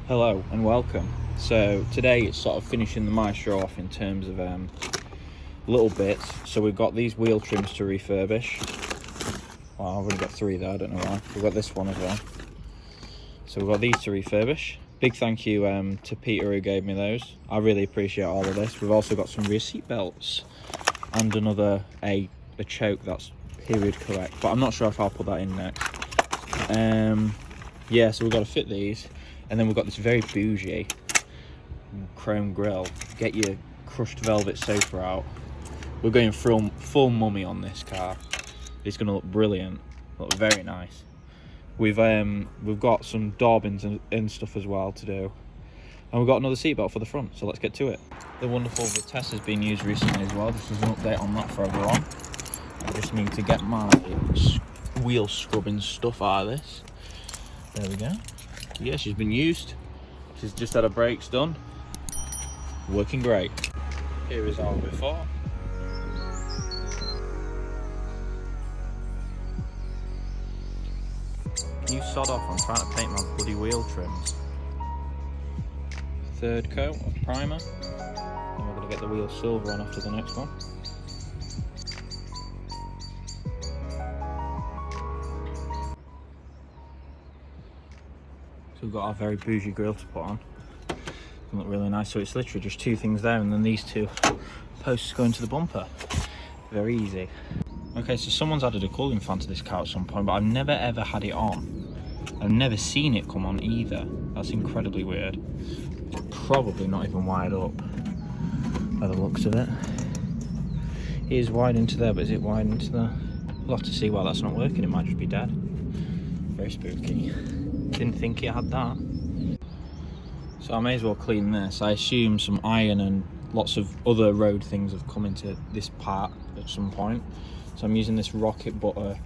Hello and welcome. So today it's sort of finishing the Maestro off in terms of little bits. So we've got these wheel trims to refurbish. Well, I've already got three there, I don't know why. We've got this one as well. So we've got these to refurbish. Big thank you to Peter who gave me those. I really appreciate all of this. We've also got some rear seat belts and another a choke that's period correct, but I'm not sure if I'll put that in next. Yeah, so we've got to fit these, and then we've got this very bougie chrome grille. Get your crushed velvet sofa out. We're going full mummy on this car. It's going to look brilliant, look very nice. We've got some door bins and stuff as well to do, and we've got another seatbelt for the front. So let's get to it. The wonderful Vitesse has been used recently as well. Just as an update on that for everyone. I just need to get my wheel scrubbing stuff out of this. There we go. Yeah, she's been used. She's just had her brakes done. Working great. Here is our before. You sod off, I'm trying to paint my bloody wheel trims. Third coat of primer. And we're going to get the wheel silver on after the next one. So we've got our very bougie grille to put on. It's gonna look really nice. So it's literally just two things there, and then these two posts go into the bumper. Very easy. Okay, so someone's added a cooling fan to this car at some point, but I've never ever had it on. I've never seen it come on either. That's incredibly weird. Probably not even wired up by the looks of it. It is wired into there, but is it wired into there? We'll have to see why that's not working. It might just be dead. Very spooky. Didn't think it had that. So I may as well clean this. I assume some iron and lots of other road things have come into this part at some point. So I'm using this Rocket Butter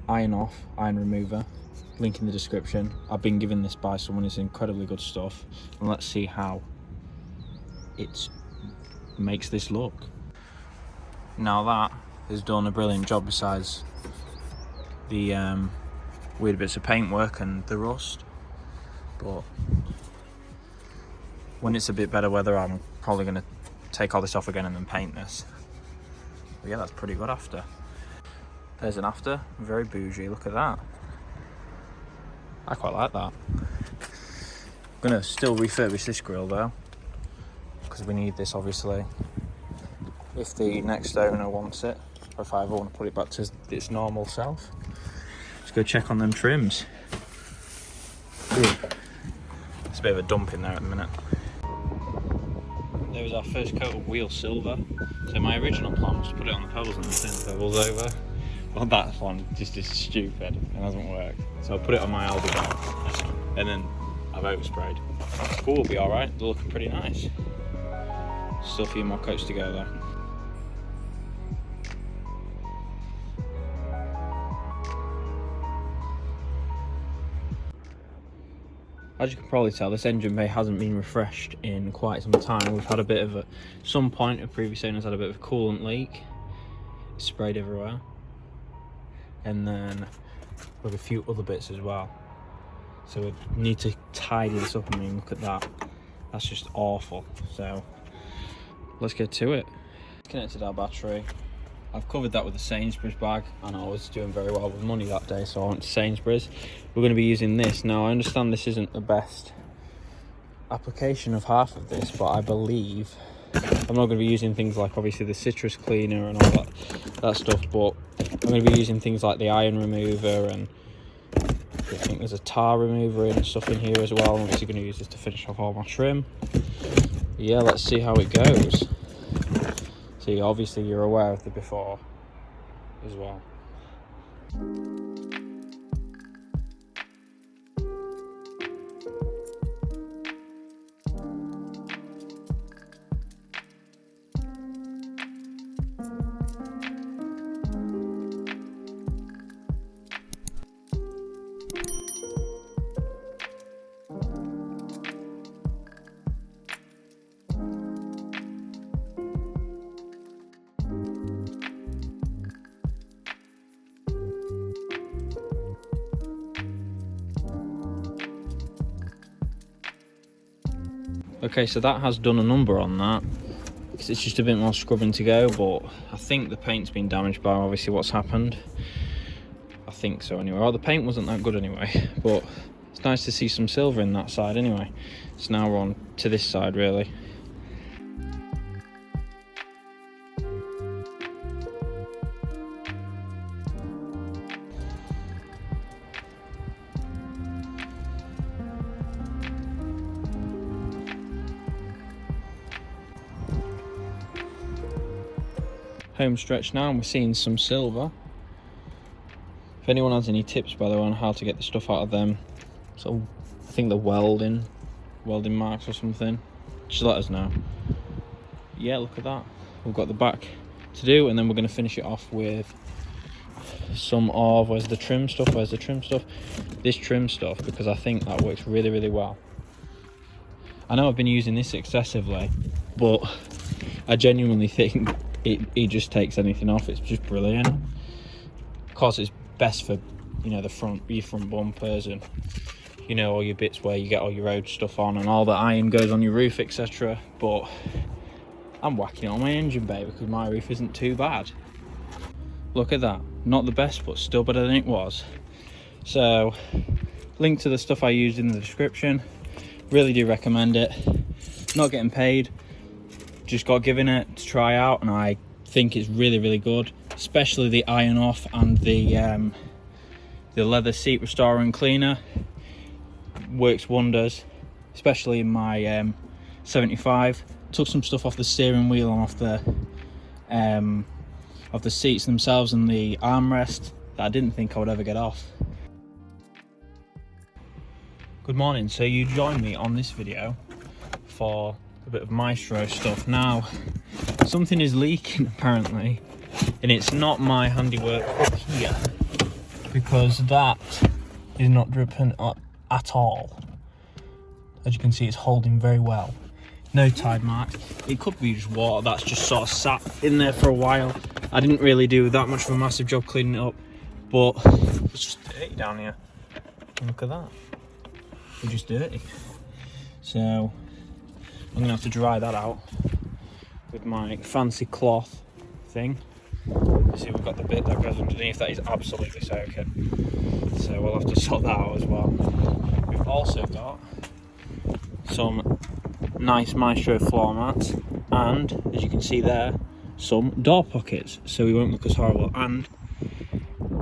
iron remover. Link in the description. I've been given this by someone. It's incredibly good stuff. And let's see how it makes this look. Now that has done a brilliant job besides the weird bits of paintwork and the rust, but when it's a bit better weather I'm probably going to take all this off again and then paint this. But yeah, that's pretty good after. There's an after, very bougie, look at that. I quite like that. I'm going to still refurbish this grille though, because we need this obviously if the next owner wants it, or if I ever want to put it back to its normal self. Let's go check on them trims. Ooh. It's a bit of a dump in there at the minute. There was our first coat of wheel silver. So my original plan was to put it on the pebbles and then turn the pebbles over. Well, that one just is stupid and hasn't worked. So I put it on my Aldi belt and then I've oversprayed. Cool, will be alright. They're looking pretty nice. Still a few more coats to go though. As you can probably tell, this engine bay hasn't been refreshed in quite some time. We've had a bit of some point of previous owners had a bit of a coolant leak. It's sprayed everywhere. And then with a few other bits as well. So we need to tidy this up. I mean, look at that. That's just awful. So let's get to it. Connected our battery. I've covered that with a Sainsbury's bag, and I was doing very well with money that day, so I went to Sainsbury's. We're going to be using this. Now, I understand this isn't the best application of half of this, but I believe I'm not going to be using things like, obviously, the citrus cleaner and all that stuff, but I'm going to be using things like the iron remover, and I think there's a tar remover and stuff in here as well. I'm obviously going to use this to finish off all my trim. Yeah, let's see how it goes. See, obviously you're aware of the before as well. Okay, so that has done a number on that. It's just a bit more scrubbing to go, but I think the paint's been damaged by obviously what's happened. I think so anyway. Oh, the paint wasn't that good anyway, but it's nice to see some silver in that side anyway. So now we're on to this side really. Home stretch now, and we're seeing some silver. If anyone has any tips, by the way, on how to get the stuff out of them, so I think the welding marks or something, just let us know. Yeah, look at that. We've got the back to do, and then we're going to finish it off with some of, where's the trim stuff? This trim stuff, because I think that works really, really well. I know I've been using this excessively, but I genuinely think it just takes anything off. It's just brilliant. Of course, it's best for, you know, your front bumpers, and you know, all your bits where you get all your road stuff on and all the iron goes on your roof, etc. But I'm whacking it on my engine bay because my roof isn't too bad. Look at that. Not the best, but still better than it was. So link to the stuff I used in the description. Really do recommend it. Not getting paid, just got given it to try out, and I think it's really, really good, especially the iron off and the leather seat restorer and cleaner works wonders, especially in my 75. Took some stuff off the steering wheel and off the seats themselves and the armrest that I didn't think I would ever get off. Good morning. So you joined me on this video for a bit of Maestro stuff. Now, something is leaking apparently, and it's not my handiwork up here, because that is not dripping at all. As you can see, it's holding very well. No tide marks. It could be just water that's just sort of sat in there for a while. I didn't really do that much of a massive job cleaning it up, but it's just dirty down here. Look at that. It's just dirty. So I'm gonna have to dry that out with my fancy cloth thing. You see, we've got the bit that goes underneath that is absolutely soaking, so we'll have to sort that out as well. We've also got some nice Maestro floor mats, and as you can see there, some door pockets so we won't look as horrible, and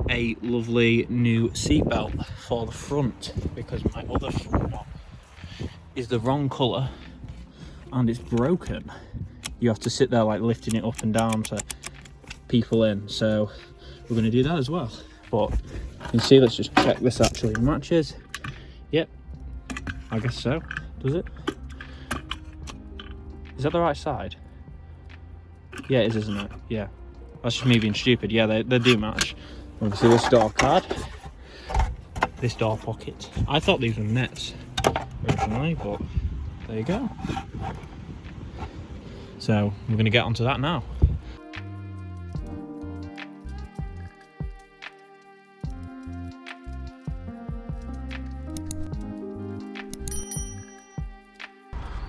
a lovely new seat belt for the front, because my other front one is the wrong colour and it's broken. You have to sit there like lifting it up and down to people in, so we're going to do that as well. But you can see, let's just check this actually matches. Yep, I guess so. Does it? Is that the right side? Yeah, it is, isn't it? Yeah, that's just me being stupid. Yeah, they do match. Obviously this door card, this door pocket. I thought these were nets originally, but there you go. So we're going to get onto that now.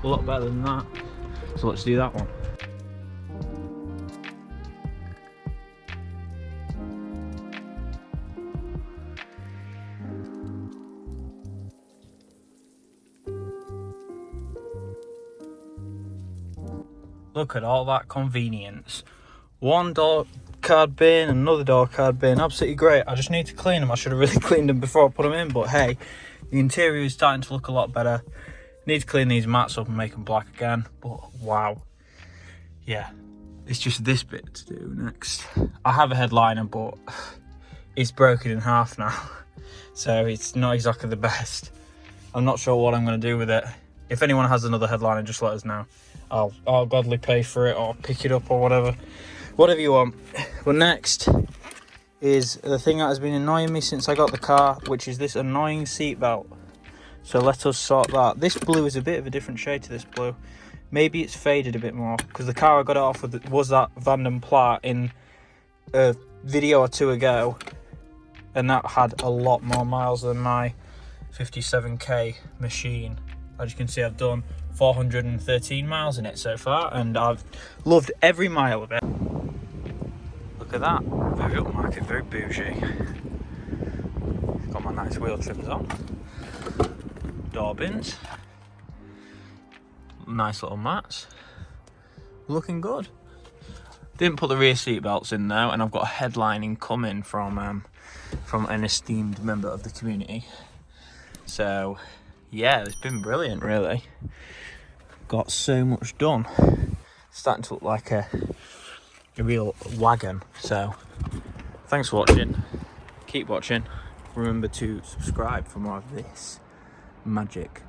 A lot better than that, so let's do that one. Look at all that convenience. One door card bin, another door card bin, absolutely great. I just need to clean them. I should have really cleaned them before I put them in, but hey, the interior is starting to look a lot better. Need to clean these mats up and make them black again, but wow. Yeah, it's just this bit to do next. I have a headliner, but it's broken in half now, so it's not exactly the best. I'm not sure what I'm going to do with it. If anyone has another headliner, just let us know. I'll gladly pay for it or pick it up or whatever you want. But next is the thing that has been annoying me since I got the car, which is this annoying seat belt. So let us sort that. This blue is a bit of a different shade to this blue. Maybe it's faded a bit more, because the car I got it off with was that Van Plaat in a video or two ago, and that had a lot more miles than my 57k machine. As you can see, I've done 413 miles in it so far, and I've loved every mile of it. Look at that, very upmarket, very bougie. Got my nice wheel trims on. Door bins. Nice little mats. Looking good. Didn't put the rear seat belts in though, and I've got a headlining coming from an esteemed member of the community. So yeah, it's been brilliant really. Got so much done. It's starting to look like a real wagon. So thanks for watching. Keep watching. Remember to subscribe for more of this magic.